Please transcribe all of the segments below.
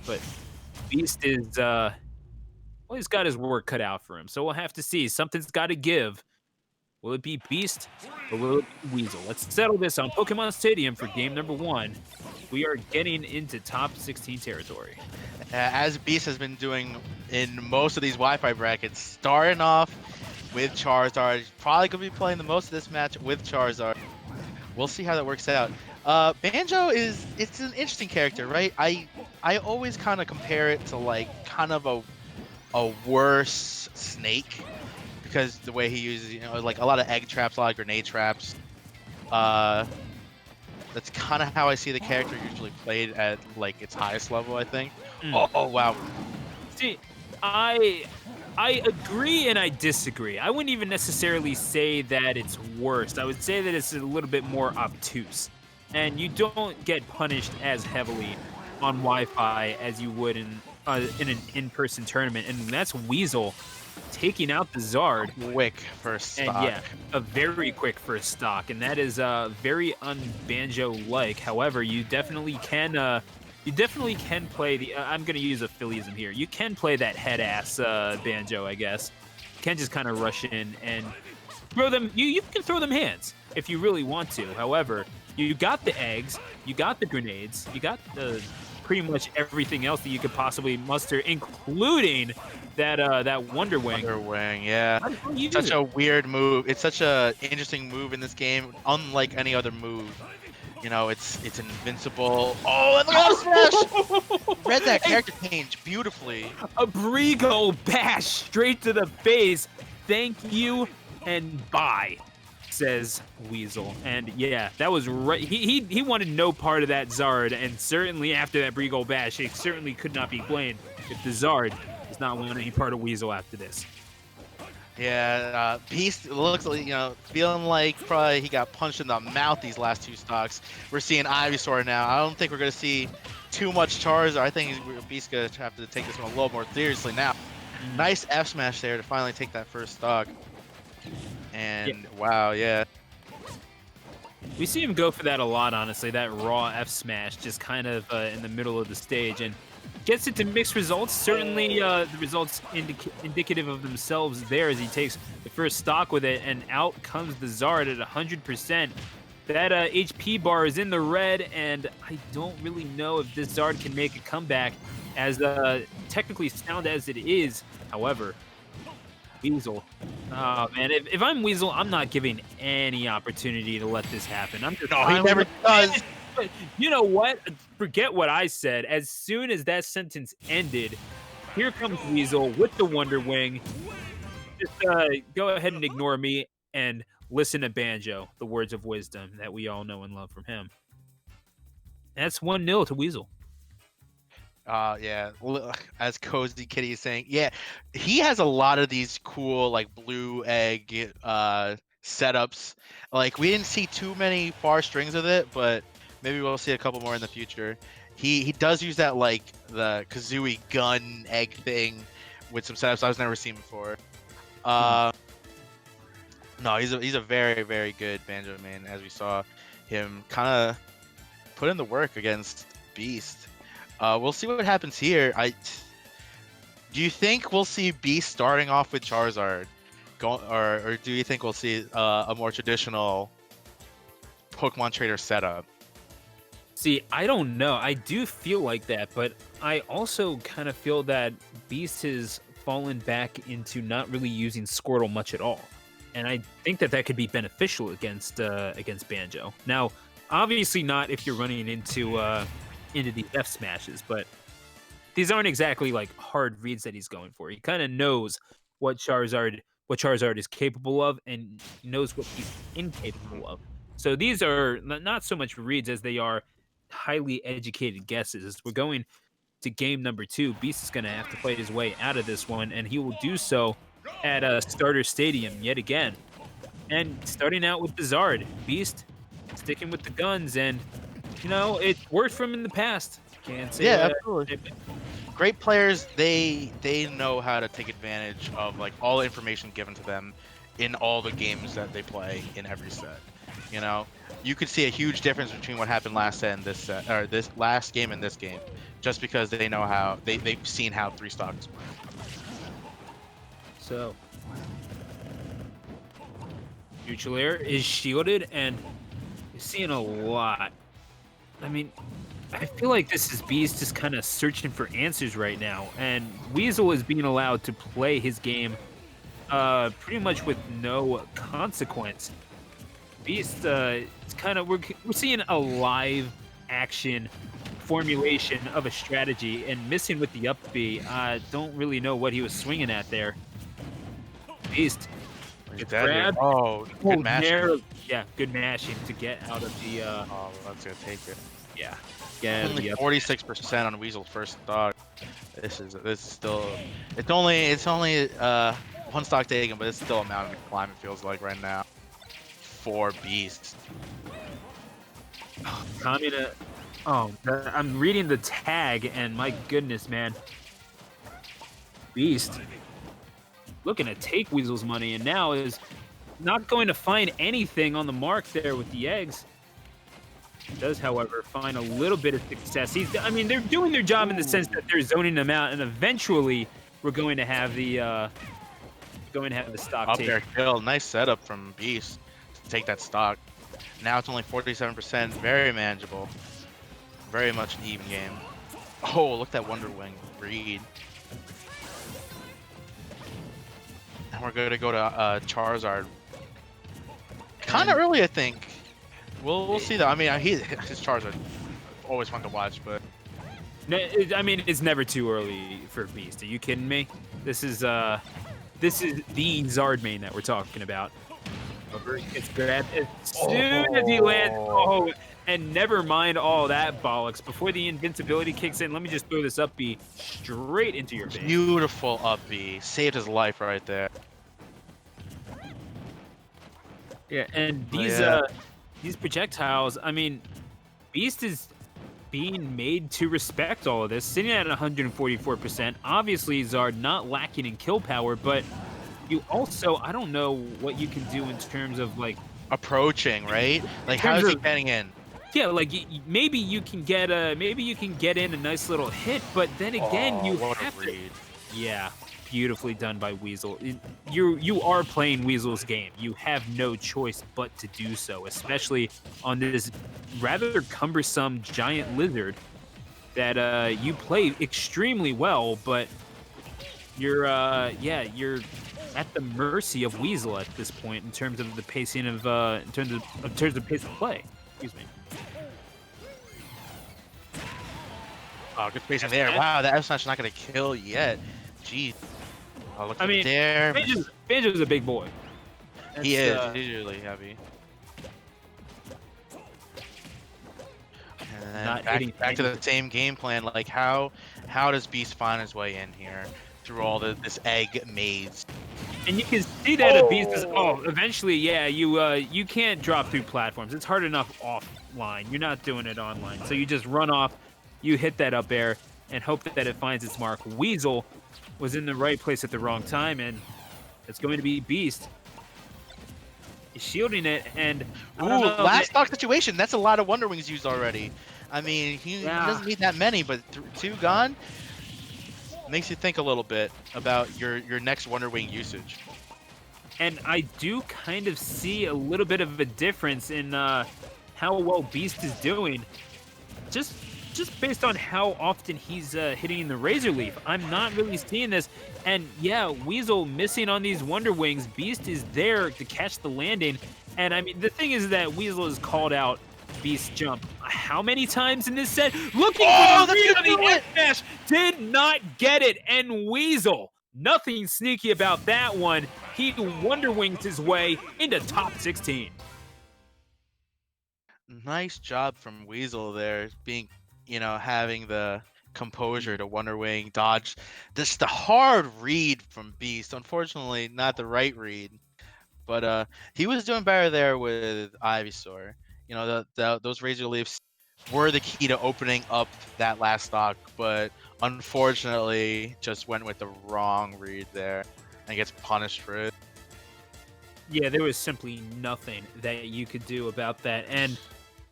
out, but Beast is, well, he's got his work cut out for him, so we'll have to see. Something's gotta give. Will it be Beast or will it be Weezul? Let's settle this on Pokemon Stadium for game number 1. We are getting into top 16 territory. As Beast has been doing in most of these Wi-Fi brackets, starting off with Charizard. Probably going to be playing the most of this match with Charizard. We'll see how that works out. Banjo it's an interesting character, right? I always kind of compare it to like kind of a worse Snake because the way he uses, like a lot of egg traps, a lot of grenade traps. That's kind of how I see the character usually played at like its highest level, I think. Oh wow. See, I agree and I disagree. I wouldn't even necessarily say that it's worse. I would say that it's a little bit more obtuse. And you don't get punished as heavily on Wi-Fi as you would in an in-person tournament. And that's Weezul taking out the Zard. Quick first stock. And yeah, a very quick first stock. And that is very un-Banjo-like. However, you definitely can play the. I'm gonna use a Phillyism here. You can play that head ass Banjo, I guess. You can just kind of rush in and throw them. You can throw them hands if you really want to. However, you got the eggs, you got the grenades, you got the pretty much everything else that you could possibly muster, including that Wonder Wing. Wonder Wing, yeah. Such a weird move. It's such a interesting move in this game, unlike any other move. It's invincible. Oh, and look at that smash! Read that character change beautifully. A Brigo bash straight to the face. Thank you and bye, says Weezul. And yeah, that was right. He wanted no part of that Zard, and certainly after that Brigo bash, it certainly could not be blamed if the Zard is not wanting any part of Weezul after this. Yeah, Beast looks like, feeling like probably he got punched in the mouth these last two stocks. We're seeing Ivysaur now. I don't think we're going to see too much Charizard. I think Beast's going to have to take this one a little more seriously now. Nice F smash there to finally take that first stock. And wow, yeah. We see him go for that a lot, honestly. That raw F smash just kind of in the middle of the stage. And gets it to mixed results. Certainly the results indicative of themselves there as he takes the first stock with it, and out comes the Zard at 100%. That HP bar is in the red, and I don't really know if this Zard can make a comeback as technically sound as it is. However, Weezul. Oh, man. If I'm Weezul, I'm not giving any opportunity to let this happen. I'm just he never does. But you know what? Forget what I said. As soon as that sentence ended, here comes Weezul with the Wonder Wing. Just go ahead and ignore me and listen to Banjo, the words of wisdom that we all know and love from him. That's 1-0 to Weezul. Yeah, as Cozy Kitty is saying, yeah, he has a lot of these cool like blue egg setups. Like we didn't see too many far strings of it, but maybe we'll see a couple more in the future. He does use that like the Kazooie gun egg thing with some setups I've never seen before. No, he's a very, very good Banjo man, as we saw him kind of put in the work against Beast. We'll see what happens here. Do you think we'll see Beast starting off with Charizard, or do you think we'll see a more traditional Pokemon Trader setup? See, I don't know. I do feel like that, but I also kind of feel that Beast has fallen back into not really using Squirtle much at all, and I think that could be beneficial against Banjo. Now, obviously not if you're running into the F smashes, but these aren't exactly like hard reads that he's going for. He kind of knows what Charizard is capable of, and knows what he's incapable of. So these are not so much reads as they are highly educated guesses. As we're going to game number 2, Beast is going to have to fight his way out of this one, and he will do so at a starter stadium yet again. And starting out with the Zard, Beast sticking with the guns, and it's worked for him in the past. Can't say absolutely. Great players, they know how to take advantage of like all the information given to them in all the games that they play in every set. You know, you could see a huge difference between what happened last set and this set, or this last game and this game, just because they know how they've seen how 3 stocks work. So neutral air is shielded, and you're seeing a lot. I mean, I feel like this is Beast just kind of searching for answers right now, and Weezul is being allowed to play his game pretty much with no consequence. Beast, it's kind of we're seeing a live action formulation of a strategy, and missing with the up B. Don't really know what he was swinging at there. Beast He's gets dead here. grabbed. Oh, good match. Yeah, good mashing to get out of the. Oh, that's gonna take it. Yeah, get out of the Only up. 46% on Weezel's first stock. This is still. It's only 1 stock taken, but it's still a mountain to climb. It feels like right now. For Beast. Kamina. Oh, I'm reading the tag, and my goodness, man. Beast looking to take Weezel's money, and now is not going to find anything on the mark there with the eggs. He does, however, find a little bit of success. I mean, they're doing their job in the sense that they're zoning them out, and eventually we're going to have the stock Up take. there kill. Nice setup from Beast to take that stock. Now it's only 47%. Very manageable. Very much an even game. Oh, look at that Wonder Wing read. And we're going to go to Charizard. Kind of early, I think. We'll see though. I mean, his Charizard always fun to watch, but I mean, it's never too early for Beast. Are you kidding me? This is the Zard main that we're talking about. It's grabbed as soon as he lands. Oh, and never mind all that bollocks. Before the invincibility kicks in, let me just throw this up B straight into your face. beautiful up B. Saved his life right there. Yeah, and these projectiles, I mean, Beast is being made to respect all of this, sitting at 144%. Obviously, Zard not lacking in kill power, but you also, I don't know what you can do in terms of like Approaching, right? Like, how is he getting in? yeah, like maybe you can get in a nice little hit, but then again, you what have a to. read. Yeah, beautifully done by Weezul. You are playing Weezul's game. You have no choice but to do so, especially on this rather cumbersome giant lizard that you play extremely well, but you're at the mercy of Weezul at this point in terms of the pacing of in terms of pace of play. Excuse me. Oh, good spacing there. Wow, that F-Smash not gonna kill yet. Jeez. Oh, look I mean, there. Banjo's a big boy. He is. He's usually heavy. And then back to the same game plan. Like, how does Beast find his way in here through all this egg maze? And you can see that a Beast is eventually, yeah, you can't drop through platforms. It's hard enough offline. You're not doing it online. So you just run off, you hit that up air, and hope that it finds its mark. Weezul was in the right place at the wrong time, and it's going to be Beast. He's shielding it, and Ooh, last stock situation. That's a lot of Wonder Wings used already. I mean, he doesn't need that many, but 2 gone makes you think a little bit about your next Wonder Wing usage. And I do kind of see a little bit of a difference in how well Beast is doing. Just based on how often he's hitting the Razor Leaf. I'm not really seeing this. And yeah, Weezul missing on these Wonder Wings. Beast is there to catch the landing. And I mean, the thing is that Weezul has called out Beast jump how many times in this set? Looking for the read on the F-Smash, did not get it. And Weezul, nothing sneaky about that one. He Wonder Wings his way into top 16. Nice job from Weezul there, being, having the composure to Wonder Wing dodge. This the hard read from Beast. Unfortunately, not the right read, but he was doing better there with Ivysaur. Those Razor Leafs were the key to opening up that last stock, but unfortunately, just went with the wrong read there and gets punished for it. Yeah, there was simply nothing that you could do about that, and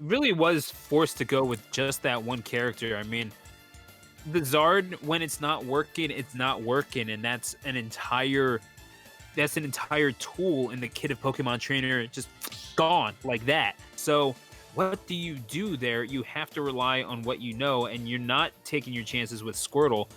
really was forced to go with just that one character. I mean, the Zard, when it's not working, and that's an entire tool in the kit of Pokemon Trainer just gone like that. So what do you do there? You have to rely on what you know, and you're not taking your chances with Squirtle